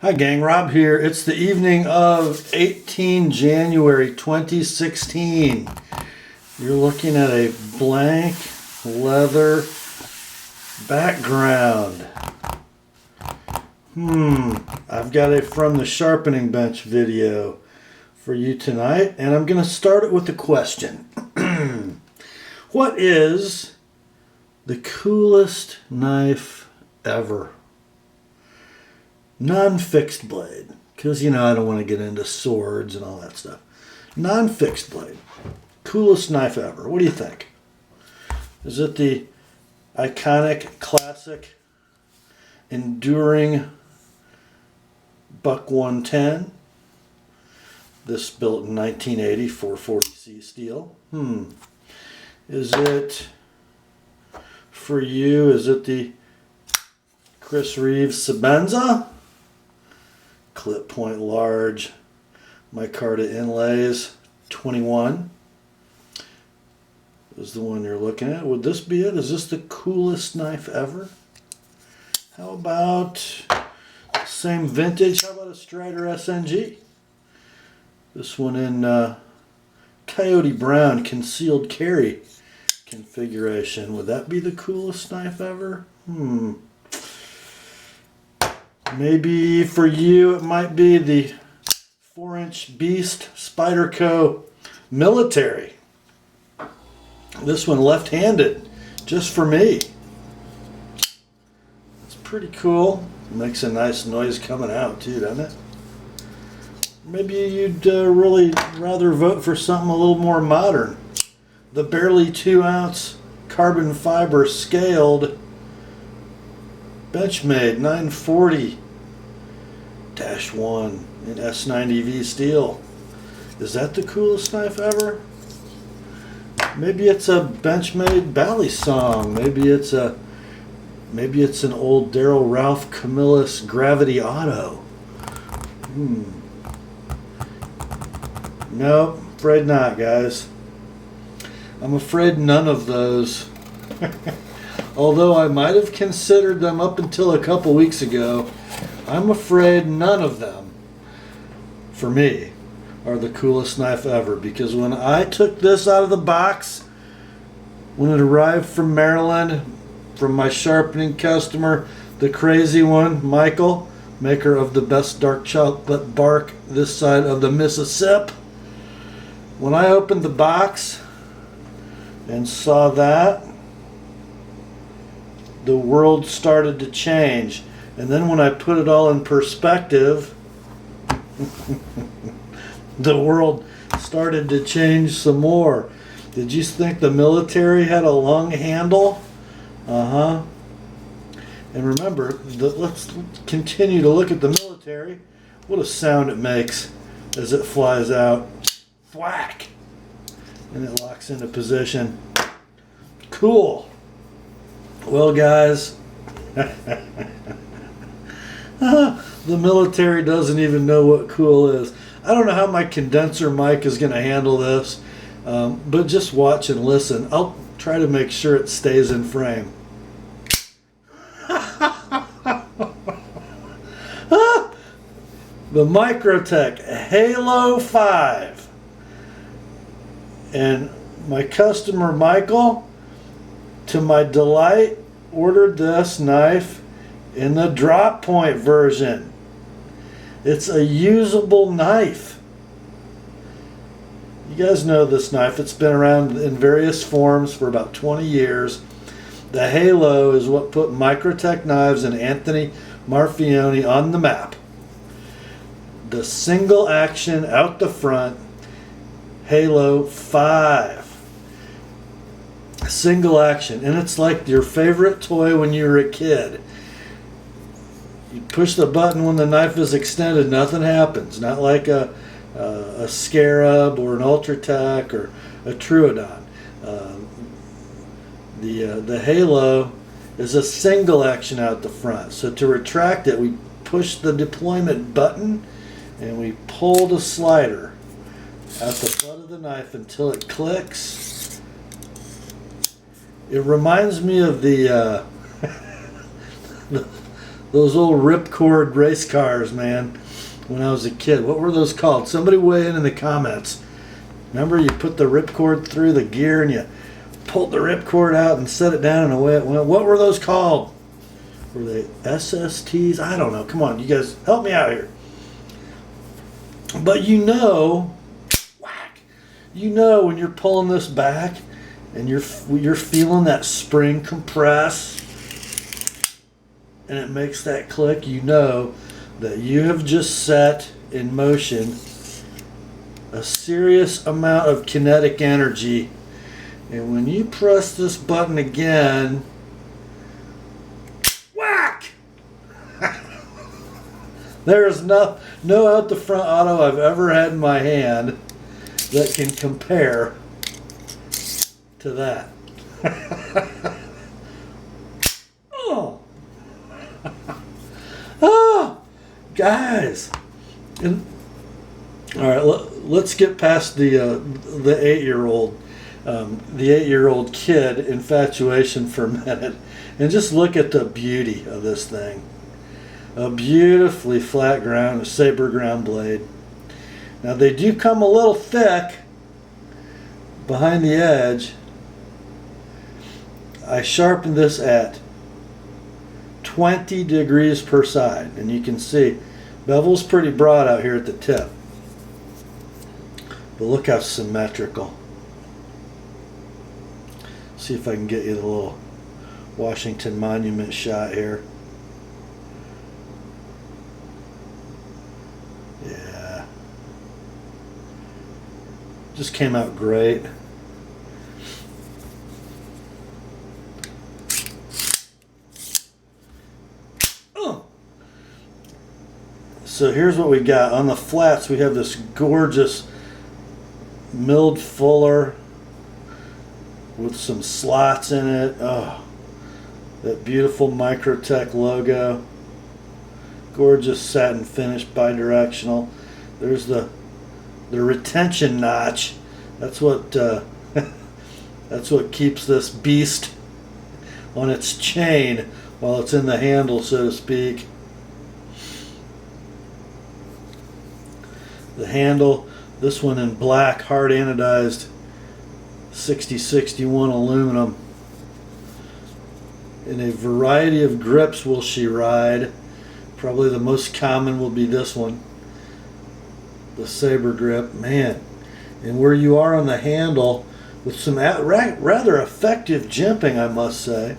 Hi gang, Rob here. It's the evening of 18 January 2016. You're looking at a blank leather background. I've got a From the Sharpening Bench video for you tonight, and I'm going to start it with a question. What is the coolest knife ever? Non-fixed blade, because I don't want to get into swords and all that stuff. Non-fixed blade, coolest knife ever. What do you think? Is it the iconic, classic, enduring Buck 110? This built in 1980, 440C steel. Is it, for you, is it the Chris Reeves Sebenza? Clip point large, micarta inlays, 21 is the one you're looking at. Would this be it? Is this the coolest knife ever? How about same vintage? How about a Strider SNG? This one in Coyote Brown concealed carry configuration. Would that be the coolest knife ever? Maybe for you it might be the 4-inch Beast Spyderco Military. This one left-handed, just for me. It's pretty cool. Makes a nice noise coming out too, doesn't it? Maybe you'd really rather vote for something a little more modern. The barely 2-ounce carbon fiber scaled Benchmade 940-1 in S90V steel. Is that the coolest knife ever? Maybe it's a Benchmade Bally Song. Maybe it's an old Daryl Ralph Camillus Gravity Auto. Nope, afraid not, guys. I'm afraid none of those. Although I might have considered them up until a couple weeks ago, I'm afraid none of them, for me, are the coolest knife ever. Because when I took this out of the box, when it arrived from Maryland, from my sharpening customer, the crazy one, Michael, maker of the best dark chocolate bark this side of the Mississippi, when I opened the box and saw that, the world started to change. And then when I put it all in perspective, the world started to change some more. Did you think the military had a long handle? And remember, let's continue to look at the military. What a sound it makes as it flies out. Whack! And it locks into position. Cool. Well, guys, the military doesn't even know what cool is. I don't know how my condenser mic is going to handle this, but just watch and listen. I'll try to make sure it stays in frame. The Microtech Halo 5. And my customer Michael, to my delight, ordered this knife in the drop point version. It's a usable knife. You guys know this knife. It's been around in various forms for about 20 years. The Halo is what put Microtech knives and Anthony Marfione on the map. The single action out the front Halo 5. Single action, and it's like your favorite toy when you were a kid. You push the button when the knife is extended, nothing happens. Not like a Scarab or an Ultratech or a Truodon. The Halo is a single action out the front. So to retract it, we push the deployment button and we pull the slider at the butt of the knife until it clicks. It reminds me of the those old ripcord race cars, man, when I was a kid. What were those called? Somebody weigh in the comments. Remember, you put the ripcord through the gear and you pulled the ripcord out and set it down and away it went. What were those called? Were they SSTs? I don't know. Come on, you guys, help me out here. But you know, whack, you know when you're pulling this back and you're feeling that spring compress and it makes that click, you know that you have just set in motion a serious amount of kinetic energy. And when you press this button again, whack! There is no out the front auto I've ever had in my hand that can compare to that. Oh. Oh, guys. And, all right, let's get past the 8-year-old. The 8-year-old kid infatuation for a minute and just look at the beauty of this thing. A beautifully flat ground, a saber ground blade. Now they do come a little thick behind the edge. I sharpened this at 20 degrees per side, and you can see bevel's pretty broad out here at the tip. But look how symmetrical. See if I can get you the little Washington Monument shot here. Yeah. Just came out great. Oh. So here's what we got. On the flats we have this gorgeous milled fuller with some slots in it. Oh, that beautiful Microtech logo. Gorgeous satin finish, bi-directional. There's the retention notch. That's what that's what keeps this beast on its chain while it's in the handle, so to speak. The handle, this one in black, hard anodized 6061 aluminum. In a variety of grips will she ride. Probably the most common will be this one, the saber grip, man. And where you are on the handle with some rather effective jimping, I must say.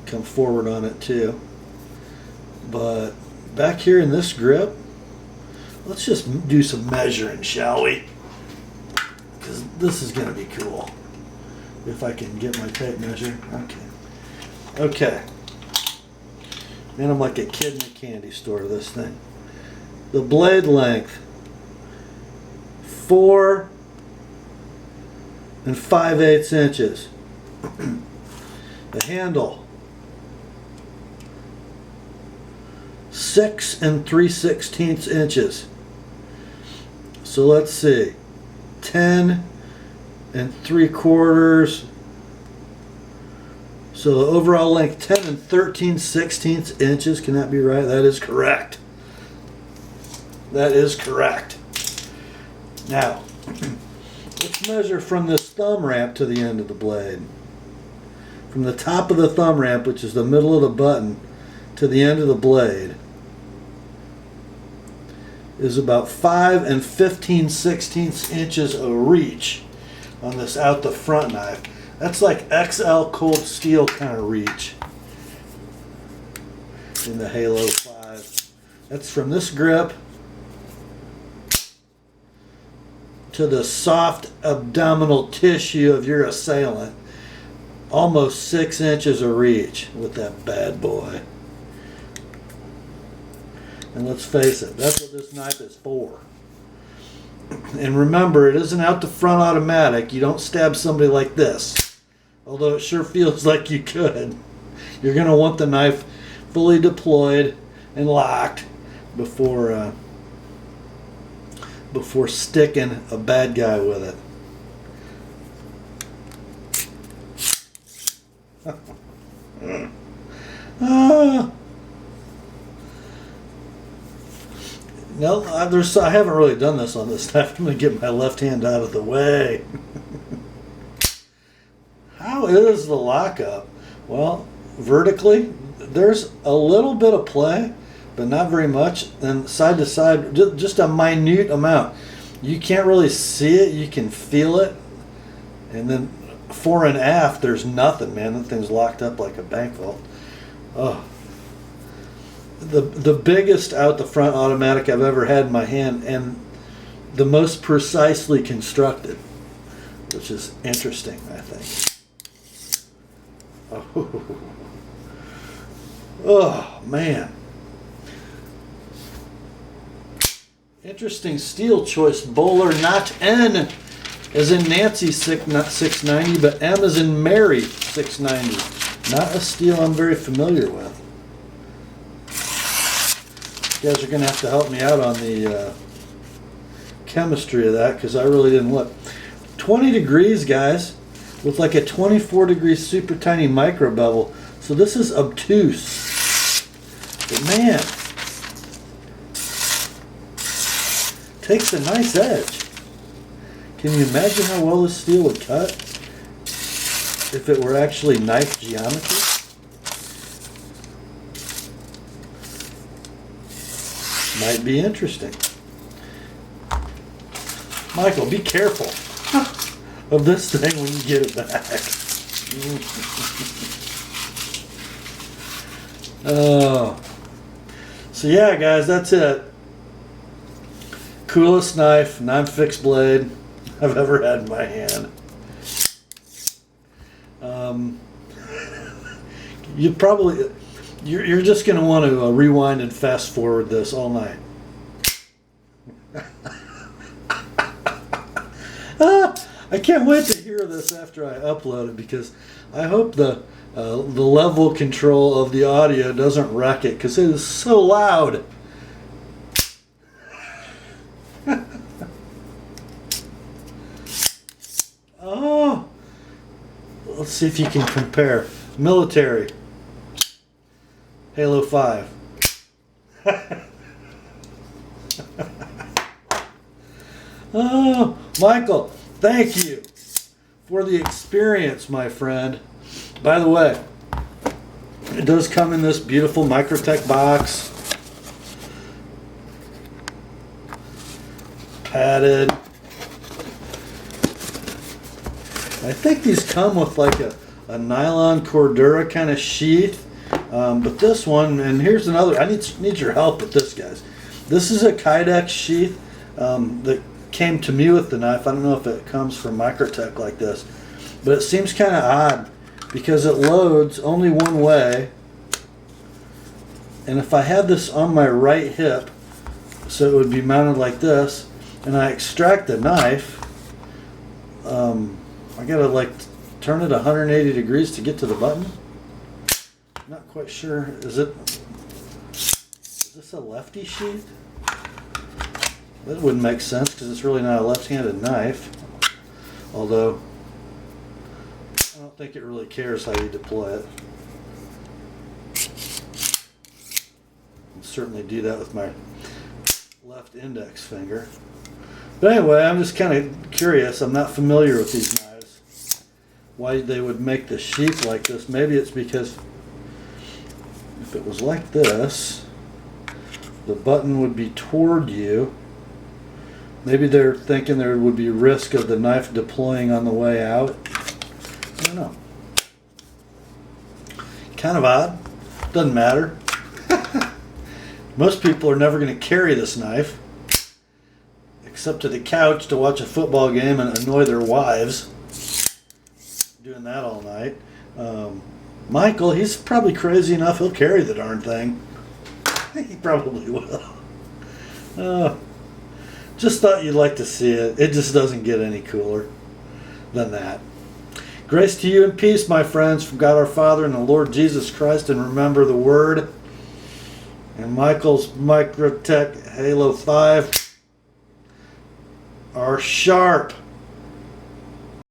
Come forward on it too. But back here in this grip, let's just do some measuring, shall we? Because this is going to be cool. If I can get my tape measure. Okay. Man, I'm like a kid in a candy store, this thing. The blade length, 4 5/8 inches. The handle, 6 3/16 inches. So let's see, 10 3/4. So the overall length, 10 13/16 inches. Can that be right? That is correct. That is correct. Now, let's measure from this thumb ramp to the end of the blade. From the top of the thumb ramp, which is the middle of the button, to the end of the blade is about 5 15/16 inches of reach on this out the front knife. That's like XL cold steel kind of reach in the Halo 5. That's from this grip to the soft abdominal tissue of your assailant. Almost 6 inches of reach with that bad boy. And let's face it, that's what this knife is for. And remember, it isn't out the front automatic. You don't stab somebody like this. Although it sure feels like you could. You're going to want the knife fully deployed and locked before sticking a bad guy with it. No, I haven't really done this on this knife. I'm going to get my left hand out of the way. How is the lockup? Well, vertically, there's a little bit of play, but not very much. And side to side, just a minute amount. You can't really see it. You can feel it. And then fore and aft, there's nothing, man. That thing's locked up like a bank vault. Oh. The biggest out the front automatic I've ever had in my hand, and the most precisely constructed, which is interesting, I think. Oh man. Interesting steel choice. Bowler, not N as in Nancy 690, but M as in Mary 690. Not a steel I'm very familiar with. You guys are going to have to help me out on the chemistry of that, because I really didn't look. 20 degrees, guys, with like a 24 degree super tiny micro bevel. So this is obtuse. But man, takes a nice edge. Can you imagine how well this steel would cut if it were actually knife geometry? Might be interesting. Michael, be careful of this thing when you get it back. Oh. So yeah, guys, that's it. Coolest knife, non-fixed blade I've ever had in my hand. You're just going to want to rewind and fast forward this all night. I can't wait to hear this after I upload it, because I hope the level control of the audio doesn't wreck it, because it is so loud. Oh, let's see if you can compare. Military. Halo 5. Oh, Michael, thank you for the experience, my friend. By the way, it does come in this beautiful Microtech box. Padded. I think these come with like a nylon Cordura kind of sheath. But this one, and here's another, I need your help with this, guys. This is a Kydex sheath that came to me with the knife. I don't know if it comes from Microtech like this, but it seems kind of odd because it loads only one way. And if I had this on my right hip, so it would be mounted like this, and I extract the knife, I gotta like turn it 180 degrees to get to the button. Not quite sure. Is this a lefty sheath? That wouldn't make sense because it's really not a left-handed knife. Although I don't think it really cares how you deploy it. I'll certainly do that with my left index finger. But anyway, I'm just kind of curious. I'm not familiar with these knives. Why they would make the sheath like this? Maybe it's because if it was like this, the button would be toward you. Maybe they're thinking there would be risk of the knife deploying on the way out. I don't know. Kind of odd. Doesn't matter. Most people are never going to carry this knife, except to the couch to watch a football game and annoy their wives. Doing that all night. Michael, he's probably crazy enough he'll carry the darn thing. He probably will. Just thought you'd like to see it. It just doesn't get any cooler than that. Grace to you and peace, my friends, from God our Father and the Lord Jesus Christ, and remember the word. And Michael's Microtech Halo 5 are sharp.